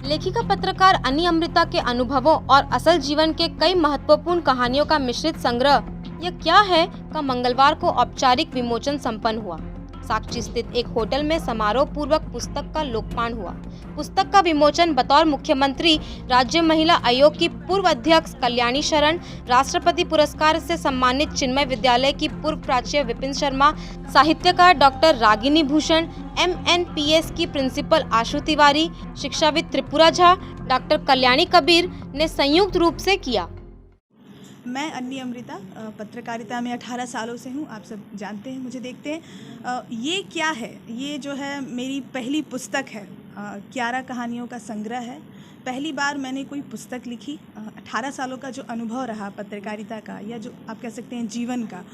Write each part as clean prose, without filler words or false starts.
लेखिका पत्रकार अन्नी अमृता के अनुभवों और असल जीवन के कई महत्वपूर्ण कहानियों का मिश्रित संग्रह यह क्या है का मंगलवार को औपचारिक विमोचन संपन्न हुआ। साक्षी स्थित एक होटल में समारोह पूर्वक पुस्तक का लोकार्पण हुआ। पुस्तक का विमोचन बतौर मुख्यमंत्री राज्य महिला आयोग की पूर्व अध्यक्ष कल्याणी शरण, राष्ट्रपति पुरस्कार से सम्मानित चिन्मय विद्यालय की पूर्व प्राचार्य विपिन शर्मा, साहित्यकार डॉक्टर रागिनी भूषण, MNPS की प्रिंसिपल आशु तिवारी, शिक्षाविद त्रिपुरा झा, डॉक्टर कल्याणी कबीर ने संयुक्त रूप से किया। मैं अन्नी अमृता पत्रकारिता में 18 सालों से हूँ। आप सब जानते हैं, मुझे देखते हैं। ये क्या है, ये जो है मेरी पहली पुस्तक है। 11 कहानियों का संग्रह है। पहली बार मैंने कोई पुस्तक लिखी। 18 सालों का जो अनुभव रहा पत्रकारिता का, या जो आप कह सकते हैं जीवन का,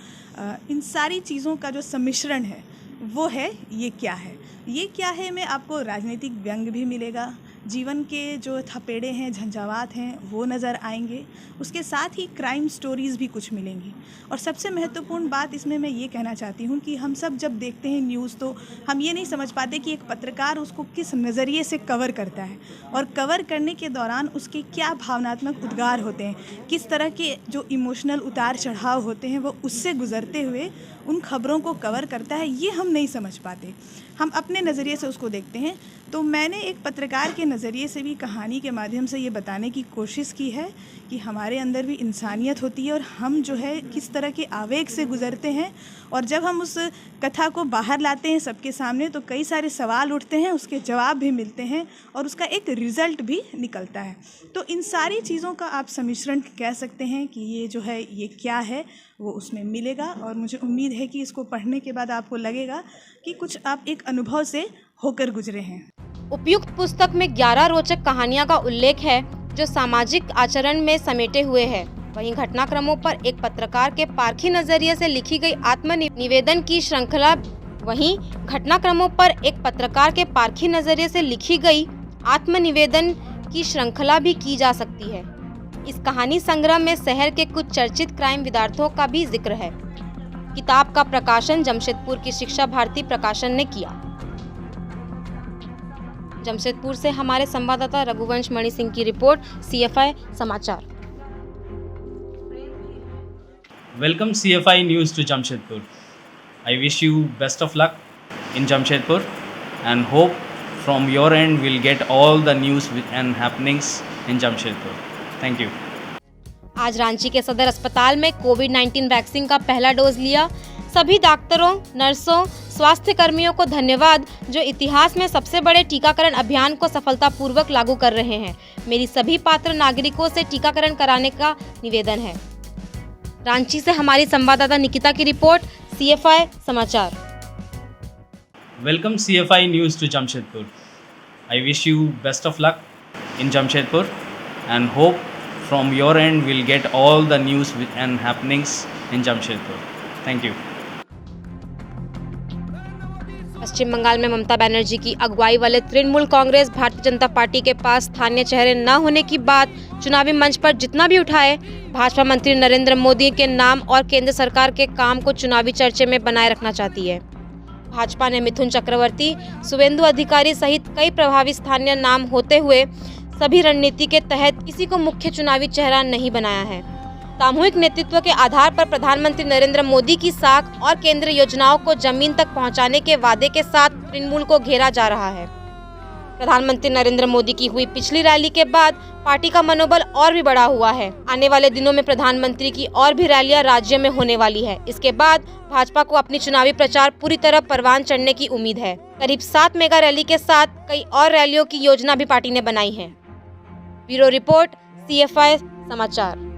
इन सारी चीज़ों का जो सम्मिश्रण है वो है ये क्या है। ये क्या है में आपको राजनीतिक व्यंग भी मिलेगा, जीवन के जो थपेड़े हैं, झंझावात हैं, वो नज़र आएंगे। उसके साथ ही क्राइम स्टोरीज़ भी कुछ मिलेंगी। और सबसे महत्वपूर्ण बात इसमें मैं ये कहना चाहती हूँ कि हम सब जब देखते हैं न्यूज़ तो हम ये नहीं समझ पाते कि एक पत्रकार उसको किस नज़रिए से कवर करता है, और कवर करने के दौरान उसके क्या भावनात्मक उद्गार होते हैं, किस तरह के जो इमोशनल उतार चढ़ाव होते हैं वो उससे गुजरते हुए उन खबरों को कवर करता है। ये हम नहीं समझ पाते, हम अपने नज़रिए से उसको देखते हैं। तो मैंने एक पत्रकार के नज़रिए से भी कहानी के माध्यम से ये बताने की कोशिश की है कि हमारे अंदर भी इंसानियत होती है और हम जो है किस तरह के आवेग से गुज़रते हैं। और जब हम उस कथा को बाहर लाते हैं सबके सामने तो कई सारे सवाल उठते हैं, उसके जवाब भी मिलते हैं और उसका एक रिज़ल्ट भी निकलता है। तो इन सारी चीज़ों का आप सम्मिश्रण कह सकते हैं कि ये जो है ये क्या है वो उसमें मिलेगा। और मुझे उम्मीद है कि इसको पढ़ने के बाद आपको लगेगा कि कुछ आप एक अनुभव से होकर गुजरे हैं। उपयुक्त पुस्तक में 11 रोचक कहानियां का उल्लेख है जो सामाजिक आचरण में समेटे हुए हैं। वहीं घटनाक्रमों पर एक पत्रकार के पारखी नजरिए से लिखी गई आत्मनिवेदन की श्रृंखला भी की जा सकती है। इस कहानी संग्रह में शहर के कुछ चर्चित क्राइम विद्यार्थियों का भी जिक्र है। किताब का प्रकाशन जमशेदपुर की शिक्षा भारती प्रकाशन ने किया। जमशेदपुर से हमारे संवाददाता रघुवंश मणि सिंह की रिपोर्ट, CFI समाचार। Welcome CFI News to Jamshedpur. I wish you best of luck in Jamshedpur and hope from your end we'll get all the news and happenings in Jamshedpur. Thank you. आज रांची के सदर अस्पताल में कोविड-19 vaccine का पहला dose लिया। सभी डॉक्टरों, नर्सों, स्वास्थ्य कर्मियों को धन्यवाद जो इतिहास में सबसे बड़े टीकाकरण अभियान को सफलतापूर्वक लागू कर रहे हैं। मेरी सभी पात्र नागरिकों से टीकाकरण कराने का निवेदन है। रांची से हमारी संवाददाता निकिता की रिपोर्ट, CFI समाचार। Welcome CFI News to Jamshedpur. I wish you best of luck in Jamshedpur and hope from your end we'll get all the news and happenings in Jamshedpur. Thank you. पश्चिम बंगाल में ममता बनर्जी की अगुवाई वाले Trinamool Congress Bharatiya Janata party के पास स्थानीय चेहरे न होने की बात चुनावी मंच पर जितना भी उठाए, भाजपा मंत्री नरेंद्र मोदी के नाम और केंद्र सरकार के काम को चुनावी चर्चे में बनाए रखना चाहती है। भाजपा ने मिथुन चक्रवर्ती, शुवेंदु अधिकारी सहित कई प्रभावी स्थानीय नाम होते हुए सभी रणनीति के तहत किसी को मुख्य चुनावी चेहरा नहीं बनाया है। सामूहिक नेतृत्व के आधार पर प्रधानमंत्री नरेंद्र मोदी की साख और केंद्रीय योजनाओं को जमीन तक पहुंचाने के वादे के साथ तृणमूल को घेरा जा रहा है। प्रधानमंत्री नरेंद्र मोदी की हुई पिछली रैली के बाद पार्टी का मनोबल और भी बढ़ा हुआ है। आने वाले दिनों में प्रधानमंत्री की और भी रैलियां राज्य में होने वाली है। इसके बाद भाजपा को अपनी चुनावी प्रचार पूरी तरह परवान चढ़ने की उम्मीद है। करीब 7 मेगा रैली के साथ कई और रैलियों की योजना भी पार्टी ने बनाई है। ब्यूरो रिपोर्ट, CFI समाचार।